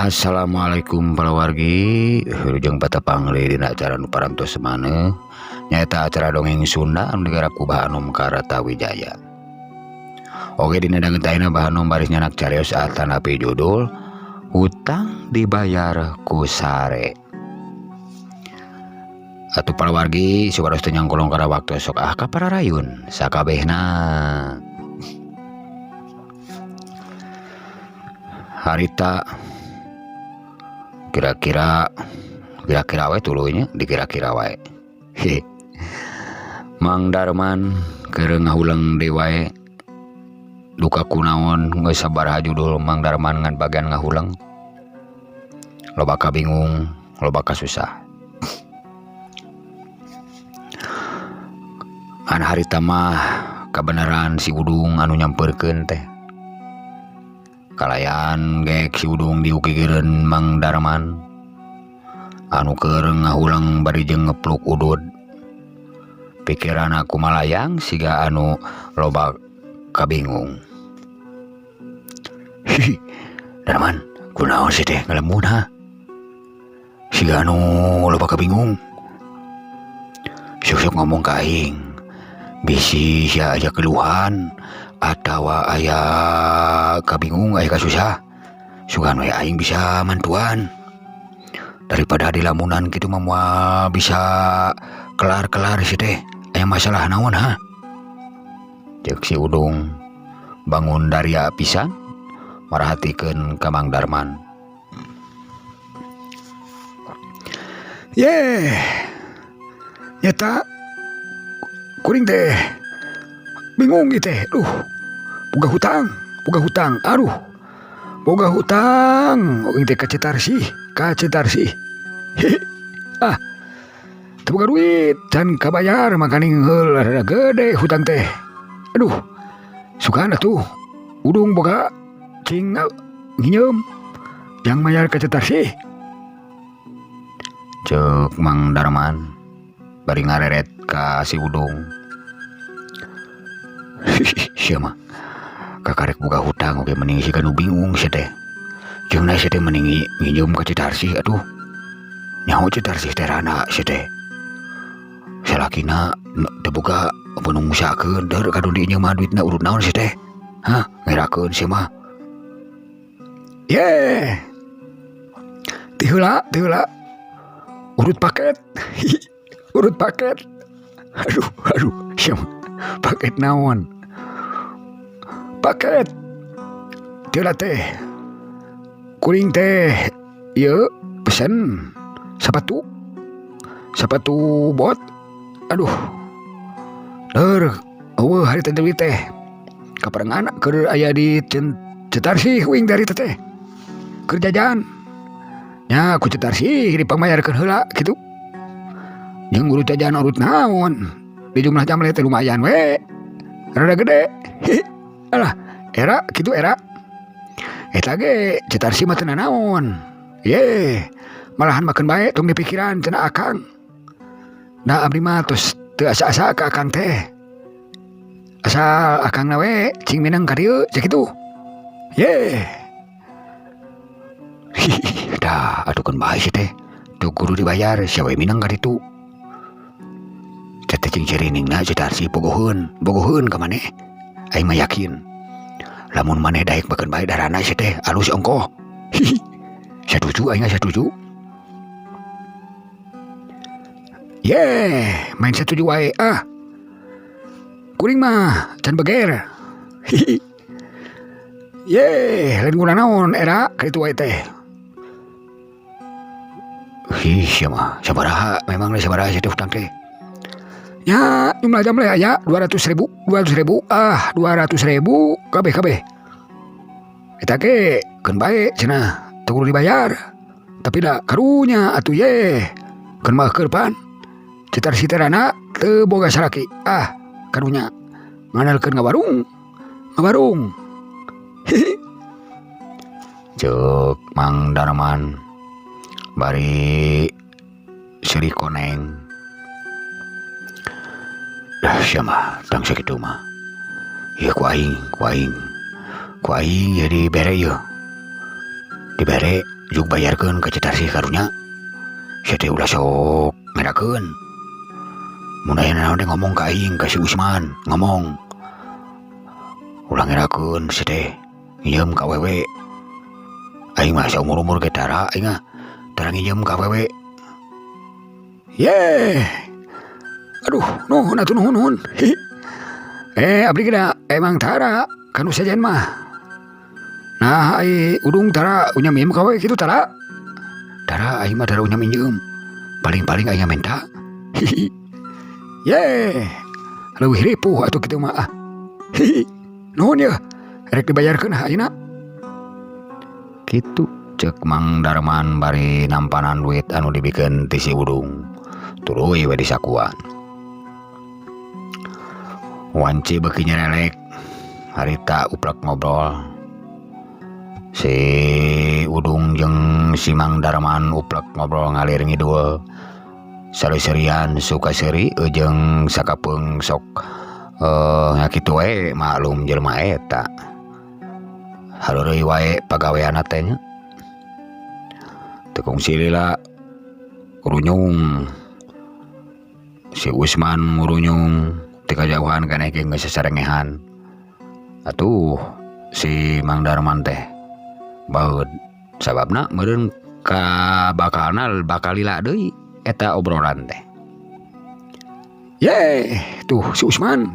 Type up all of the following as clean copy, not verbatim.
Assalamualaikum para wargi Wilujeng patapangli dina acara nu parantos semana nyaeta acara dongeng Sunda anu digarap ku Bahanom Karatawijaya. Oge dina dangetaina Bahanom baris nyanak carios atanapi judul Hutang Dibayar ku Sare. Atuh para wargi supados teu nyangkolong kana waktu sok ka para rayun sakabehna. Harita kira-kira wae tulunya dikira-kira wae. Mang Darman keur ngahulang deui wae duka kunaon geus sabaraha judul Mang Darman ngan bagian ngahulang. Loba kabingung, loba kasusah. An harita mah kabeneran si Udung anu nyamperkeun teh. Kalayan gek si Udung diukigireun Mang Darman anu keur ngahulang bari jeung ngepluk udud. Pikiran aku malayang siga anu loba kabingung. Darman, kunaon sih teh ngalemun ha? Siga anu loba kabingung. Sok ngomong ka aing. Bisi sia aja keluhan atawa aya kabingung aya kasusah. Sugan we aing bisa mantuan. Daripada dilamunan kitu mah bisa kelar-kelar sih teh. Aya masalah naon ha? Ceuk si Udung bangun dari pisan marhatikeun ka Mang Darman. Nyata kuring teh bingung gitu teh. Boga hutang. Boga hutang. Kuring teh kacetar sih. Teu boga duit can kabayar makaning heul rada gede hutang teh. Sugan atuh Udung boga cing nginjem yang mayar kacetar sih. Ceuk Mang Darman bari ngareret ka si Udung. Sia mah kakarek boga hutang oge mending si kanu bingung sia teh. Jeung na sia teh mending nginjem ka Citarsih atuh. Nyaho Citarsih teh rana sia teh. Salakina teu boga peunuh ngusahakeun deur kadon dieu mah duitna urut naon sia teh. Hah, ngerakeun sia mah. Tiheula urut paket. Urut paket. Aduh, siapa paket naon? Paket. Tiada teh. Kuring teh, ieu pesen sepatu bot. Eueuh hari teh deui teh. Kaparengan keur aya di Citarsih wing dari teh. Keur jajan. Nya ku Citarsih dipangmayarkeun heula kitu. Yang urut jajan urut naon di jumlah jamlet teh lumayan we rada gede. Alah era gitu era eta ge Citarsih mah teu naon. Malahan makan bae tong dipikiran cenah akang. Da abdi mah tos teu asa-asa ka akang teh. Asal akang na we cing minang ka dieu cek kitu. Dah atukeun bae sih teh. Teu kudu dibayar sia we minang ka ditu. Cing ciriningna Citarsih bogoheun ka maneh. Aing mah yakin lamun maneh daek bakeun bae darana sia teh alus ongkoh. Satuju aing satuju. Main satuju wae kuring mah can beger. Lain guna naon era kitu wae teh. Sia mah sabaraha memang sabaraha sia teh hutang teh. Ya, jumlah jam lah ya 200.000 kabeh. Eta ge keun bae cenah teu kudu dibayar. Tapi da karunya atuh keun mah keur pan. Citarsih teh rana teu boga salaki. Karunya ngandalkeun ngabarung. Ceuk Mang Darman bari seri koneng. Dah sia mah tang sakitu mah. Ku aing jadi bere ye. Dibere juk bayarkeun ka Cetarsih karunya. Sia teh ulah sok ngadakeun. Mun aya naon teh ngomong ka aing ka si Usman, ngomong. Ulah ngadakeun sia teh ngiem ka awewe. Aing mah saumur-umur ge tara aing mah tara ngiem ka awewe. Yeh. Aduh, nuhun atuh nuhun. Abdi kena emang tara kanu sajen mah. Nah, ai udung tara unya miem ka we kitu tara. Tara aing mah tara unya minjem. Paling-paling aing minta. Yeh. Leuwih ripuh atuh kitu mah. Nuhun ya. Rek dibayarkeun ayeuna. Kitu cek Mang Darman bari nampanan duit anu dibikeun ti si udung. Tuluy we disakuan. Wanci beuki nyerelek harita uplek ngobrol. Si udung jeung si Mang Darman uplek ngobrol ngalir ngidul. Seri-serian suka seri jeung sakapeung sok nya kitu we maklum jelema eta. Hareureuy wae pagaweanna teh nya. Teu kongsi lila runyung. Si Usman ngurunyung ti kajauhan keneh ge geus sasarengehan. Atuh si Mang Darman teh baeud sababna meureun ka bakal lila deui eta obrolan teh. Yeh, tuh si Usman.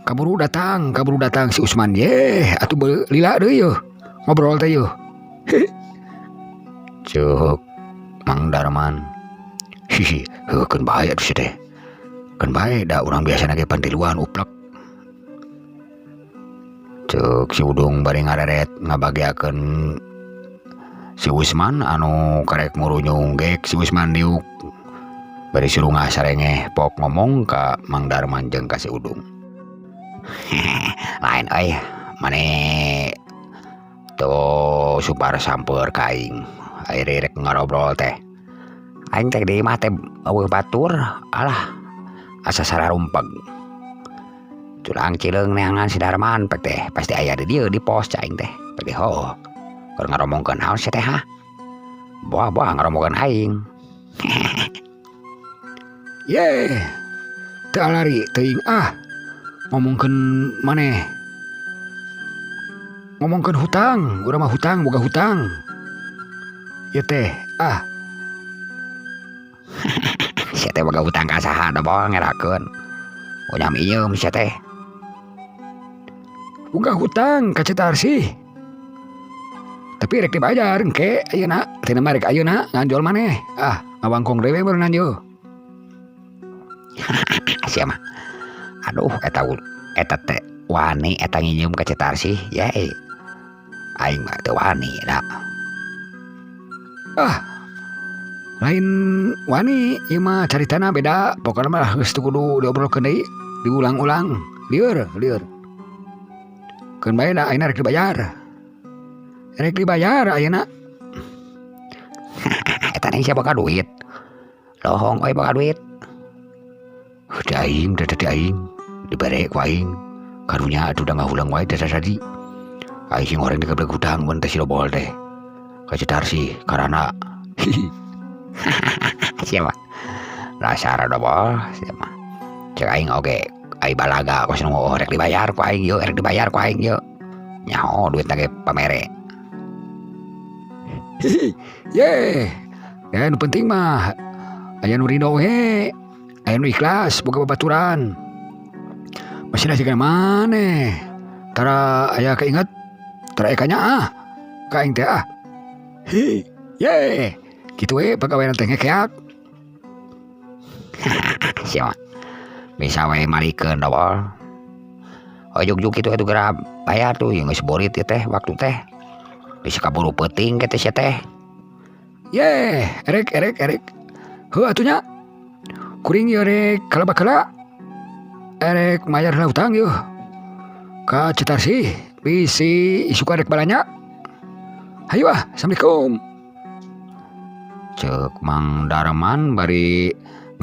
Kaburu datang si Usman. Yeh, atuh lila deui yeuh. Ngobrol teh yeuh. Ceuk Mang Darman. Hihi, keun bae atuh teh. Keun bae da urang biasana ge pantiluan uplek. Ceuk si udung bari ngareret ngabagiakeun si Usman anu karek ngurunyung gek si Usman diuk. Bari surungah sarengeh pok ngomong ka Mang Darman jeung ka si udung. Lain euy, mane tuh supar samper ka aing. Aire rek ngarobrol teh. Aing teh di imah teh eueuh batur, alah asa sararumpeg. Culang cileung neangan si Darman pek teh pasti aya di dieu di pos aing teh. Pek teh ho. Keur ngaromongkeun naon sia teh ha? Boah ngaromongkeun aing. Yeh. Teu alari teuing ngomongkeun maneh. Ngomongkeun hutang, urang mah hutang boga hutang. Ieu teh sia teh boga hutang ka saha da bawa ngerakeun. Unya minjem sia teh. Boga hutang ka Cetarsih. Tapi rek dibayar engke ayeuna, tina mah rek ayeuna nganjol maneh. Ngawangkong dewe baru nanjo. Sia mah. Aduh eta teh wani eta nginjem ka Cetarsih. Yai. Aing mah teu wani da. Lain wani ieu mah caritana beda. Pokona mah geus teu kudu diobrolkeun deui, diulang-ulang. Lieur. Keun bae da ayeuna rek dibayar. Rek dibayar ayeuna. Eta nih sia boga duit. Lohong we boga duit. Di aing dibere ku aing. Karunya atuh da ngahulang wae da tadi. Aing sing goreng dikeblek hutang mun teh si Lobol teh. Ka Cetarsih karana. Siapa? Dasar Lobol siapa? Cek aing oge ai balaga kos nu rek dibayar ku aing yeuh, Nyaho duit ge pamere. Ye. Ya nu penting mah aya nu ridho we. Aya nu ikhlas boga babaturan. Masih siga maneh. Tara aya keinget, tara aya kanya ka aing teh Ye. Kitu we pagawean teh ngekeak. Sia. Bisa we malikeun Lobol. Ojug-juk kitu atuh geura bayar tuh yang geus borit ieu teh waktu teh. Bisa kaburu peuting ke teh sia teh. Ye, erek. Heuh atuh nya. Kuring ieu rek kala-bakala. Erek mayar hutang yeuh. Ka Cetarsih bisi isukan rek balanya. Hayu Assalamualaikum. Cek Mang Darman bari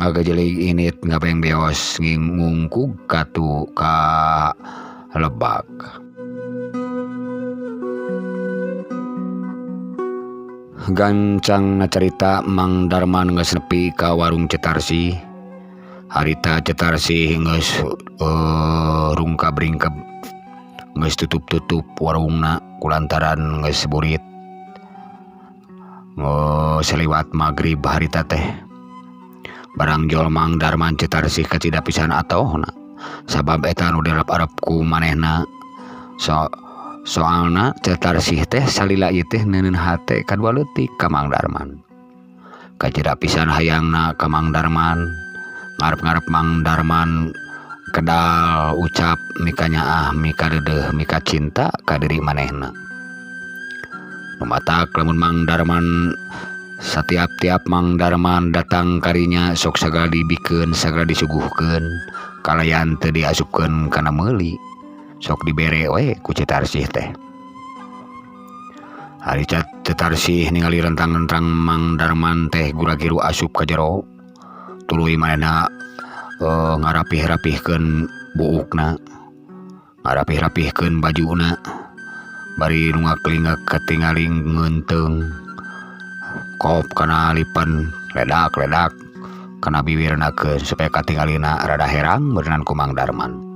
ngagajeling init ngabeng beos ngungkug katu ka lebak. Gancang cerita Mang Darman geus nepi ka warung Cetarsi. Harita Cetarsi geus rungkab-ringkeb geus tutup-tutup warungna kulantaran geus burit. Seliwat magrib harita teh barang jol Mang Darman Cetarsi kacida pisan atohna sabab eta nu diarep-arep ku manehna. Soalna Cetarsi teh salila ieu teh neuneun hate kadua leutik ka Mang Darman. Kacida pisan hayangna ka Mang Darman, ngarep-ngarep Mang Darman kedal ucap mika nyaah mika deudeuh mika cinta ka diri manehna. Numatak lamun Mang Darman satiap-tiap Mang Darman datang karinya sok sagala dibikeun sagala disuguhkeun kalayan teu diasupkeun kana meuli sok dibere we ku Cetarsi teh. Hari Cetarsi ningali rentang-rentang Mang Darman teh gura-giru asup ka jero tuluy manehna ngarapih-rapihkeun buukna, ngarapih-rapihkeun bajuna, bari nu ngaklingak katingali ngeunteung kop kana lipan ledak-ledak kana bibirnakeun supaya katingalina rada herang berenang ku Mang Darman.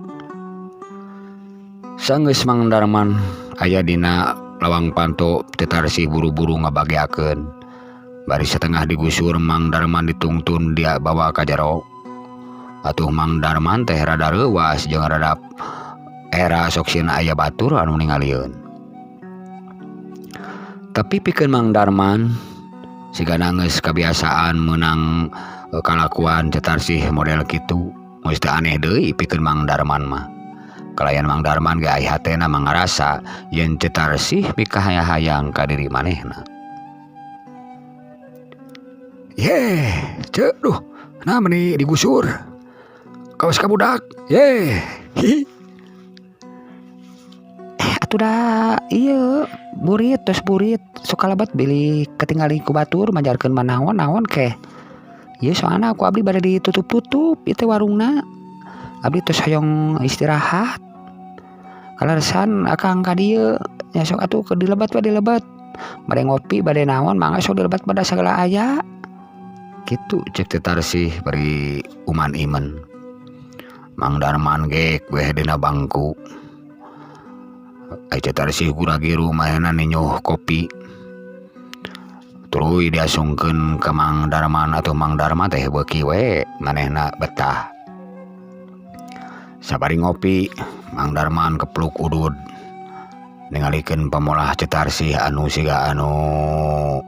Sanggeus Mang Darman aya dina lawang panto Cetarsi buru-buru ngabageakeun. Bari setengah digusur Mang Darman ditungtun dia bawa ka jero. Atuh Mang Darman teh rada reuwas jeung rada era sok sieuna aya batur anu ningalieun. Tapi pikeun Mang Darman sigana geus kabiasaan meunang kalakuan Cetarsi model kitu geus teu aneh deui pikeun Mang Darman mah. Kalayan Mang Darman ge aya hatena mangarasa yen Cetarsi mika hayang ka diri manehna. Ye, ceu duh, nah meni digusur. Kaos ka budak. Ye. Atuh da ieu burit tos burit sok kalabat beli ketinggali ku batur majarkeun manaon-naon ke. Ieu soalna aku abdi bade ditutup-tutup ieu teh warungna. Abdi tos hoyong istirahat. Kalaresan akang ka dieu nya sok atuh ke dilebat we dilebat. Bade ngopi bade naon mangga sok dilebat pada sagala aya. Kitu cek Cetarsi bari uman iman. Mang Darman gek weh dina bangku. Ai Cetarsi gura-giru manehna ninyoh kopi. Tuluy diasungkeun ka Mang Darman atuh Mang Darman teh beuki we manehna betah. Sabari ngopi Mang Darman kepluk udud ningalikeun pamolah Cetarsi anu siga anu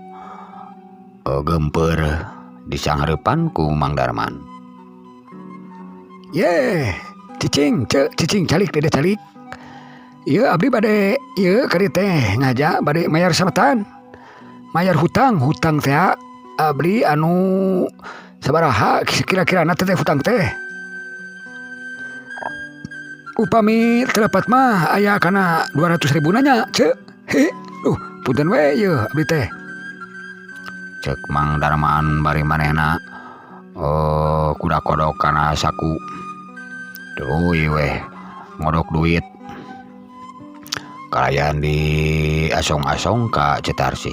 gempeur di sanghareupan ku Mang Darman. Ye, cicing calik dede calik. Ieu abdi bade ieu kari teh ngajak bade mayar sametan. Mayar hutang teh abdi anu sabaraha kira-kirana teh hutang teh. Upami terdapat mah aya kana 200.000 nanya ceu. Duh, punten we ieu abdi teh. Cek Mang Darman bari manehna kuda kodok kana saku. Tuluy weh ngodok duit. Kalayan di asong-asong ka Cetarsi.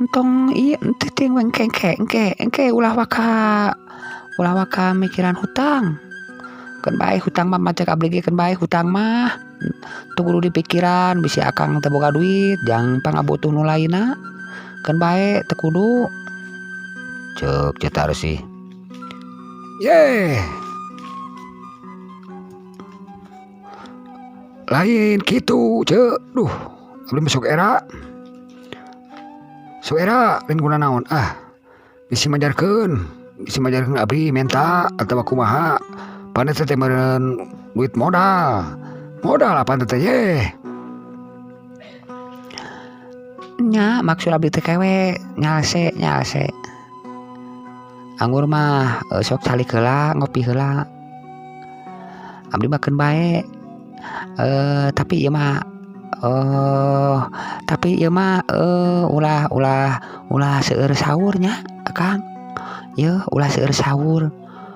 Entong ieu teh ting engke ulah waka mikiran hutang. Keun bae hutang mah macek abdi ge keun bae hutang mah teu kudu dipikiran bisi akang teu boga duit jang pangabutuh nu lainna keun bae teu kudu cek Cetarsi. Ye, lain kitu cek. Duh, abdi masuk era lain guna naon bisi majarkeun abdi menta atawa kumaha. Pandai teh meureun duit modal apa teh ye. Nya maksud abdi teh kewe nyalse. Anggur mah sok salik heula ngopi heula. Abdi mah keun bae. Tapi ieu mah ulah seueur sahur nya Akang. Ieu ulah seueur sahur.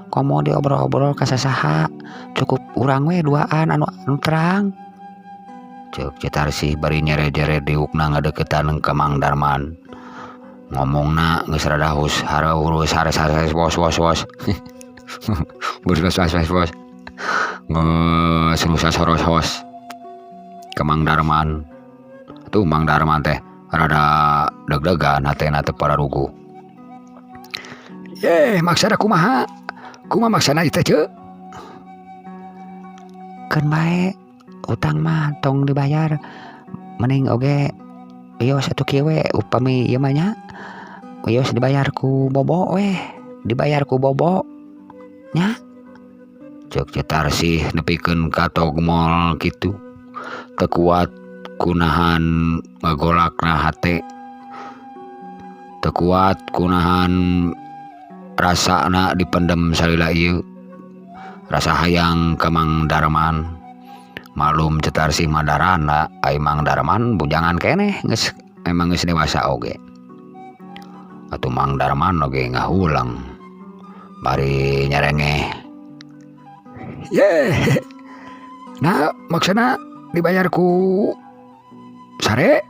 Komo diobrol-obrol ka sasaha cukup urang we duaan anu terang. Cek Cetarsih bari nyere-jere diukna ngadeketan ka Mang Darman. Ngomongna geus rada hareureus hares bos. Bos. Geus rusa soros ka Mang Darman. Tuh Mang Darman teh rada deg-degan hatena teu pararugu. Maksana kumaha maksana itu ce? Keun bae utang mah tong dibayar mending oge wios atuh kieu we upami ieu mah nya wios dibayar ku bobo nya. Cek Cetarsih nepikeun ka togmol kitu teu kuat kunahan ngagolakna hate, teu kuat kunahan rasana dipendem salila ieu, rasa hayang ka Mang Darman. Malum Cetarsih madarana ai Mang Darman bujangan keneh geus emang geus dewasa oge. Atuh Mang Darman oge ngahulang bari nyerengeh. Nah maksana dibayar ku sare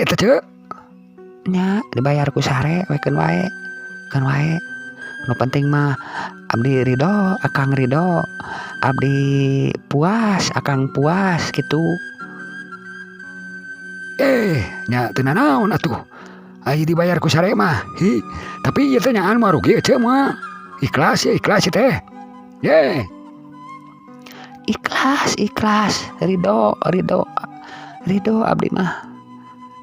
eta ce? Nya dibayar ku sare we keun wae. Nu penting mah abdi ridho, akang ridho, abdi puas, akang puas gitu. Nya teu nanaon atuh. Ai dibayar ku sare mah. Tapi ieu teh nyaan mah rugi ce mah. Ikhlas teh. Ikhlas, ridho abdi mah.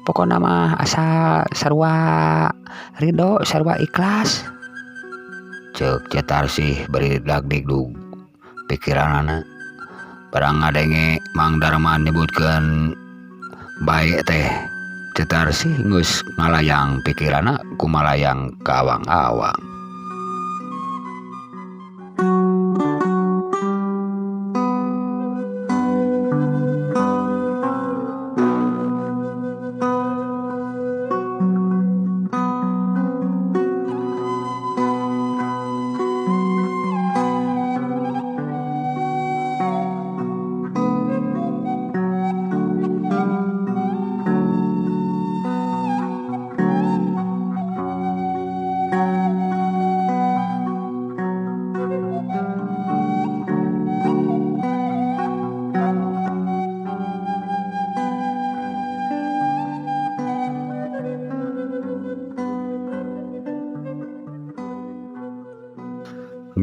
Pokona mah asa sarua ridho, sarua ikhlas. Cek Cetarsih bari dagdikdug pikiranana. Barang ngadenge Mang Darman nyebutkeun bae teh Cetarsih geus ngalayang pikirana kumalayang ka awang-awang.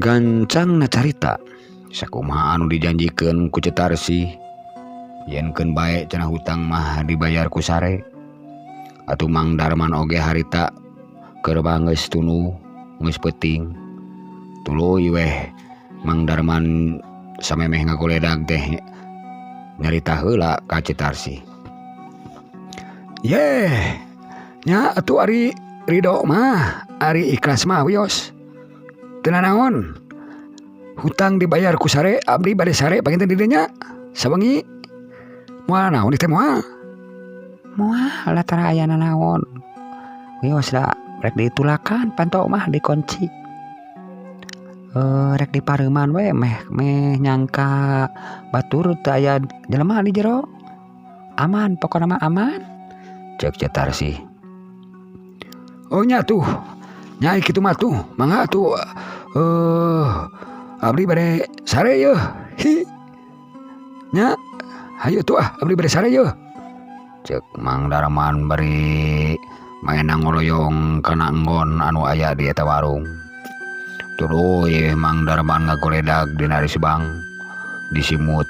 Gancangna carita sakumaha anu dijanjikeun ku Cetarsih yen keun bae cenah hutang mah dibayar ku sare. Atuh Mang Darman oge harita keur geus tunu geus peuting. Tuluy weh Mang Darman samemeh ngagoledag teh nyarita heula ka Cetarsih. Nya atuh ari ridho mah, ari ikhlas mah wios. Teu nanaon. Hutang dibayar ku sare, abdi bade sare panginten di dinya. Sawengi moal naon teh moal? Moal latara aya nanaon. Wios da rek ditulakan panto mah dikunci. Rek dipareuman we meh nyangka batur teu aya jelema di jero. Aman, pokona mah aman. Cek Cetarsih. Oh nya tuh. Nyai kitu mah tuh, mangga tuh. Abdi bade sare yeuh. Nya, hayu tuh abdi bade sare yeuh. Cek Mang Darman bari maenang ngoloyong kana enggon anu aya di eta warung. Tuluy Mang Darman ngagoledag dina risbang disimut.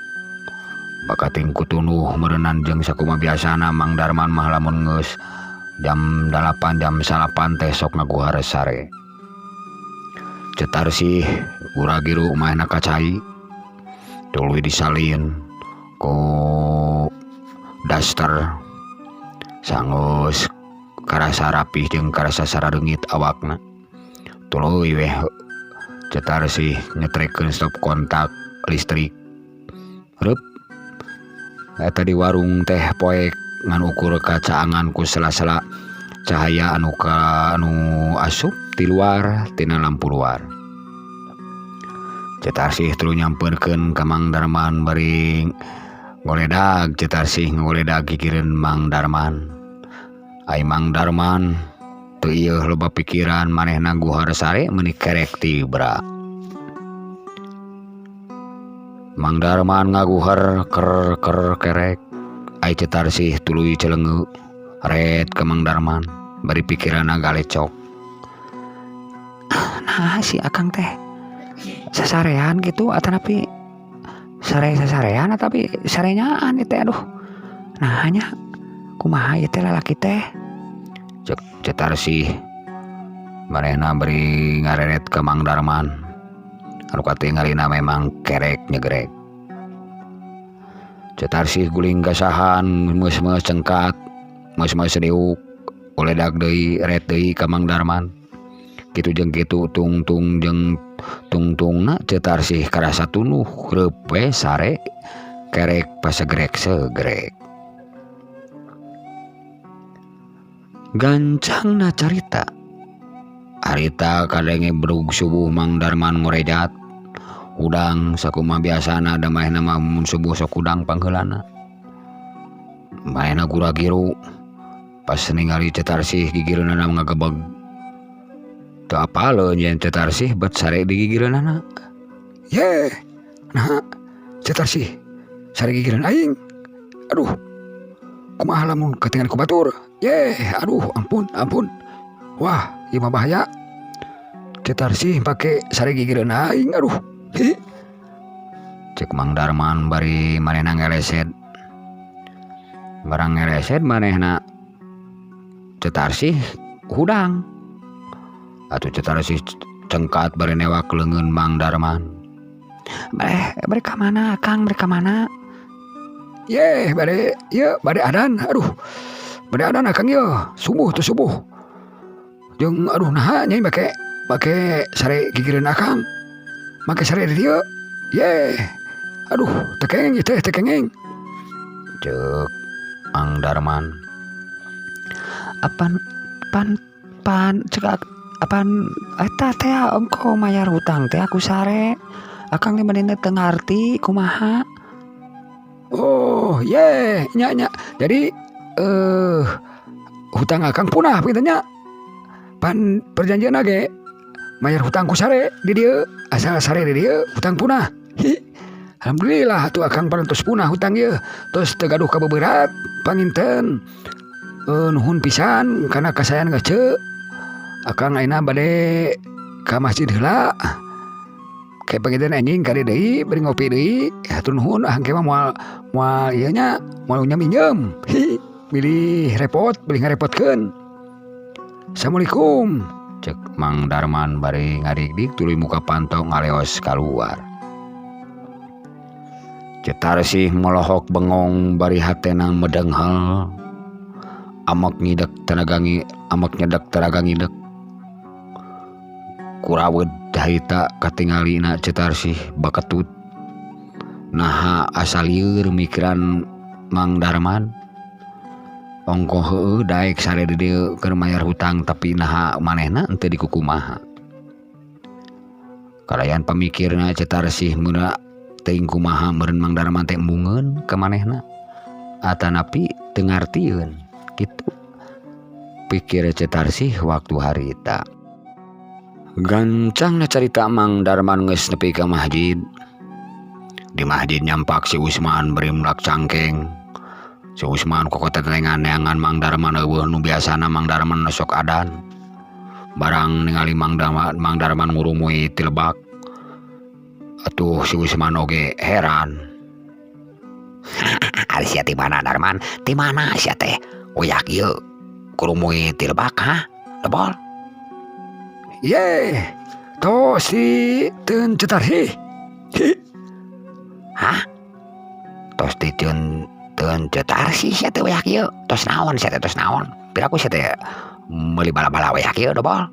Bakating kutunuh meureunnan jeung sakumaha biasana Mang Darman mah lamun geus jam 8 jam 9 teh sok ngaguhareus sare. Cetarsih gura-giru maena ka cai tuluy disalin ku daster sanggeus karasa rapih jeung karasa sarareungit awakna. Tuluy weh Cetarsih nyetrekeun stop kontak listrik. Reup eta di warung teh poek ngan ukur kacaangan ku sela-sela cahaya anu asup ti luar tina lampu luar. Cetarsih tuluy nyampeurkeun ka Mang Darman bari Ngoledag Cetarsih ngoledag gigireun Mang Darman. Ai Mang Darman teu ieu loba pikiran manehna guhar sare meuni kerek tibra. Mang Darman ngaguhar ker kerek. Ai Cetarsih tuluy celengeu ret ke Mang Darman bari pikiranna galecok. Nah si akang teh sasarean gitu atanapi sarean tapi sarenyaan teh aduh. Nah hanya kumaha ieu teh lalaki teh. Cek Cetarsih manehna beri ngareret ke Mang Darman. Anu katingalina memang kerek nyegrek. Cetarsih guling gasahan meus-meus cengkat meus-meus diuk uledag deui ret deui ka Mang Darman. Kitu jeung kitu tungtung jeung tungtungna Cetarsih karasa tunuh kreup we sare kerek pasegrek-segrek. Gancangna carita harita kadenge brug subuh Mang Darman ngorejat udang sakumaha biasana da manehna mah mun subuh sok udang pangheulana. Manehna gura-giru pas ningali Cetarsih gigireunana ngagebeg. Teu apaleun yen Cetarsih bet sare di gigireunana. Ye, nah Cetarsih sare gigireun aing. Aduh, kumaha lamun katingan ku batur? Ye, aduh ampun. Wah, ieu mah bahaya. Cetarsih make sare gigireun aing, aduh. Hi. Cek Mang Darman bari manehna ngeleset. Barang ngeleset manehna Cetarsih hudang. Atuh Cetarsih cengkat bari newak leungeun Mang Darman. Bari ka mana Kang, bari ka mana? Ye, bari adan. Aduh. Bari adan Kang ye. Subuh. Jeung aduh naha nyai make sare gigireun Akang. Make sare di dieu. Ye. Aduh, tekengeng teh tekengeng. Ceuk Mang Darman. Pan cek apan eta teh engko mayar hutang teh aku sare. Akang di manehna teu ngarti kumaha. Oh, ye, nya. Jadi hutang Akang punah pintennya. Pan perjanjian ge mayar hutang ku sare di dieu, asal sare di dieu hutang punah. Hi. Alhamdulillah tuh Akang parantos punah hutang ieu. Tos teu gaduh ka beberat panginten. Nuhun pisan kana kasayan ngece. Akang ayeuna bade ka masjid heula. Kayak panginten anjing kade deui bari ngopi deui. Hatur nuhun hangke mah moal ieu nya moal minjem. Hi. Bilih repot, bilih ngarepotkeun. Assalamualaikum. Cek Mang Darman bari ngadigdig tuluy muka pantau ngaleos kaluar. Cetarsih melohok bengong bari hatena medenghel. Amak nyedek tenaga ngidek. Kurawed harita katingalina Cetarsih baketut. Naha asal lieur mikiran Mang Darman. Ongko heueuh daek sare di dieu keur mayar hutang tapi naha manehna henteu dikukumaha. Kalayan pamikirna Cetarsih meuna teuing kumaha meureun Mang Darman teh embungeun ka manehna. Atanapi teu ngartieun kitu. Pikir Cetarsih waktu harita. Gancangna carita Mang Darman geus nepi ka masjid. Di masjid nyampak si Usman beri mulak cangkeng. Si Usman kokot tetengan neangan Mang Darman eueuh nu biasana Mang Darman sok adan. Barang ningali Mang Darman ngurumui ti lebak. Atuh si Usman oge heran. Ari sia ti mana Darman? Ti mana sia teh? Uyak ieu ngurumui ti lebak ha? Lebol. Ye. To si teun Cetarsih. Hah? Tos ti teun Cetarsih sia teh uyak ieu. Tos naon sia teh tos naon? Piraku sia teh meuli bala-bala uyak ieu dobol.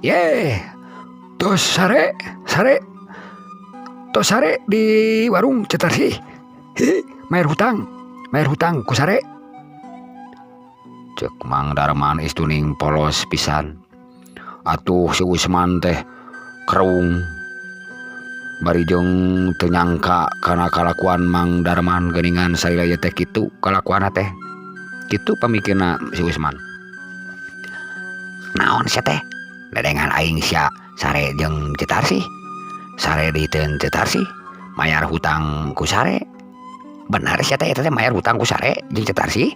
Ye. Tos sare di warung Cetarsih. Mayar hutang ku sare. Cek Mang Darman istuning polos pisan. Atuh si Usman teh kerung. bari jeung teu nyangka kana kalakuan Mang Darman geuningan sarilaya teh kitu kalakuanna teh. Kitu pamikirna si Usman. Naon sia teh? Dedengan aing sia sare jeung Cetarsi. Sare diteun Cetarsi mayar hutang ku sare. Benar sia teh eta teh mayar hutang ku sare jeung Cetarsi?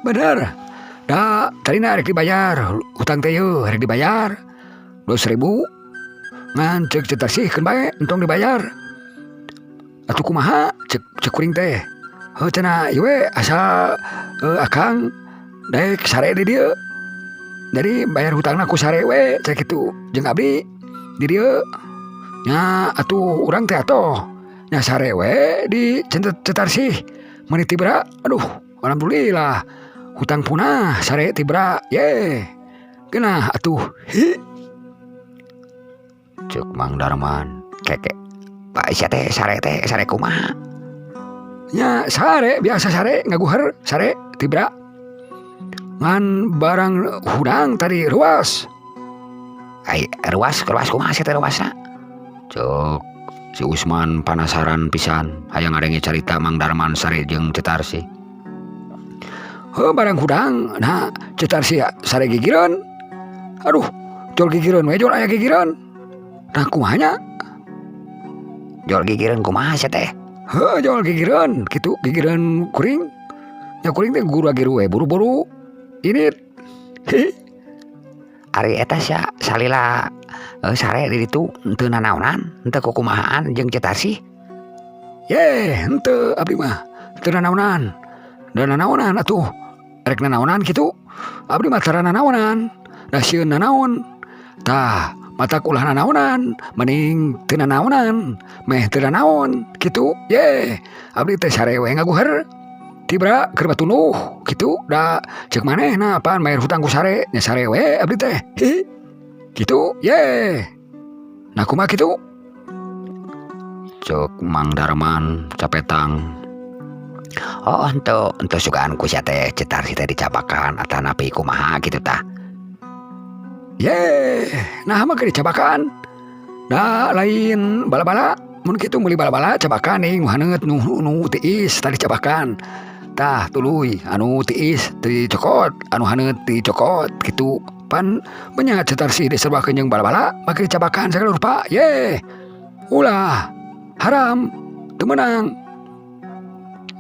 Bener. Da tarina rek dibayar hutang teh yeuh rek dibayar 12.000. Ngan cek Cetarsi keun bae entong dibayar. Atuh kumaha cek kuring teh. Heuh cenah ieu we asal akang daek sare di dieu. Jadi bayar hutangna ku sare we cek kitu jeung abdi di dieu. Nya atuh urang teh atoh nya sare we di Cetarsi meuni tibra. Aduh alhamdulillah hutang punah sare tibra geunah atuh. Cek Mang Darman keke Pak sia teh sare kumaha? Nya sare biasa sare ngaguher sare tibra ngan barang hudang tadi ruas. Ruas kumaha sia teh ruasna? Cek si Usman penasaran pisan hayang ngadenge carita Mang Darman sare jeung Cetarsi. Barang hudang nah Cetarsi sare gigireun. Aduh jol gigireun we jol aya gigireun. Nah kumahanya? Jol gigireun kumaha sia teh? Jol gigireun kitu gigireun kuring. Ya kuring teh guru agiru we buru-buru ini. Ari eta sia salila sare di ditu teu nanaonan, teu kumahaan jeung Cetarsi. Henteu abdi mah teu nanaonan. Da nanaonan atuh. Rek nanaonan kitu. Abdi mah teu nanaonan. Da sieun nanaon. Tah mata ulah nanaonan mending teu nanaonan meh teu nanaon kitu. Abdi teh sare we ngaguher tibra keur batunuh kitu. Da ceuk manehna apaan bayar hutang ku sare nya sare we abdi teh kitu. Nah kumaha kitu? Cek Mang Darman capetang. Henteu sugaan ku sia teh Cetarsi teh dicabakan atau napi kumaha kitu tah. Nah mah keur dicabakan. Da lain bala-bala mun kitu meuli bala-bala cabakan ning haneut nu tiis tadi cabakan. Tah tuluy anu tiis teu dicokot, anu haneut dicokot kitu. Pan banyak Cetarsi diserbakeun jeung bala-bala make dicabakan sagala rupa. Ulah haram teu meunang.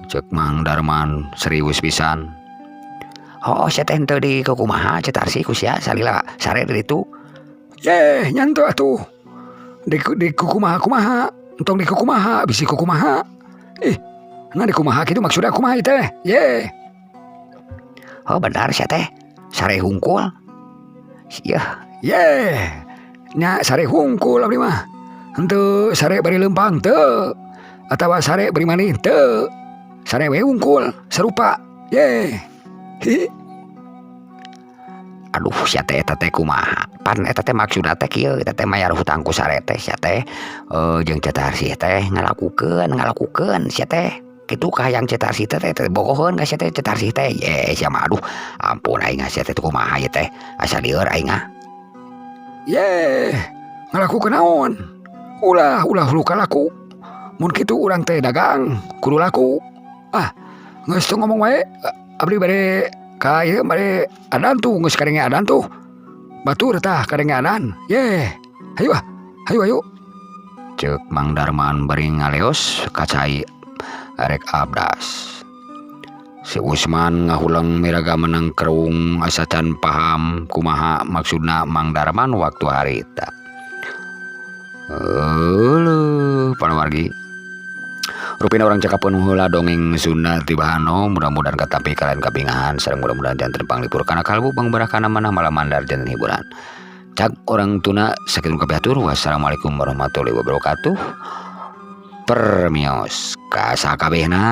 Cek Mang Darman serius pisan. Sia teh henteu di kumaha Cetarsi ku sia salila sare di ditu. Nyanto atuh. Di kumaha entong di kumaha bisi kumaha. Nah di kumaha kitu maksudna kumaha teh. Benar sia teh sare hungkul. Nya sare hungkul abdi mah. Henteu sare bari leumpang teu. Atawa sare bari manih teu. Sare we hungkul serupa. Aduh sia teh eta teh kumaha? Pan eta teh maksudna teh kieu eta teh mayar hutang ku sare teh sia teh jeung Cetarsi teh ngalakukeun sia teh kitu ka hayang Cetarsi teh bogoheun ka sia teh Cetarsi teh. Sia mah aduh ampun aing sia teh kumaha ieu teh asa lieur aing. Ngalakukeun naon? Ulah luka laku. Mun kitu urang teh dagang kudu laku. Geus teu ngomong wae. Abdi bade ka ieu bade adan tuh geus kadenge adan tuh. Batur tah kadenge adan. Hayu. Cek Mang Darman bari ngaleos ka cai arek abdas. Si Usman ngahuleng miraga menang kerung asa can paham kumaha maksudna Mang Darman waktu harita. Panuwargi rupina orang cakapeun heula dongeng Sunda ti Bahano. Mudah-mudahan katampi kalian kabingahan sareng mudah-mudahan janten panglipur kana kalbu pangberakana manah malam mandar janten hiburan. Cak orang tuna sakitu kabeh atur. Wassalamualaikum warahmatullahi wabarakatuh. Permios ka sakabehna.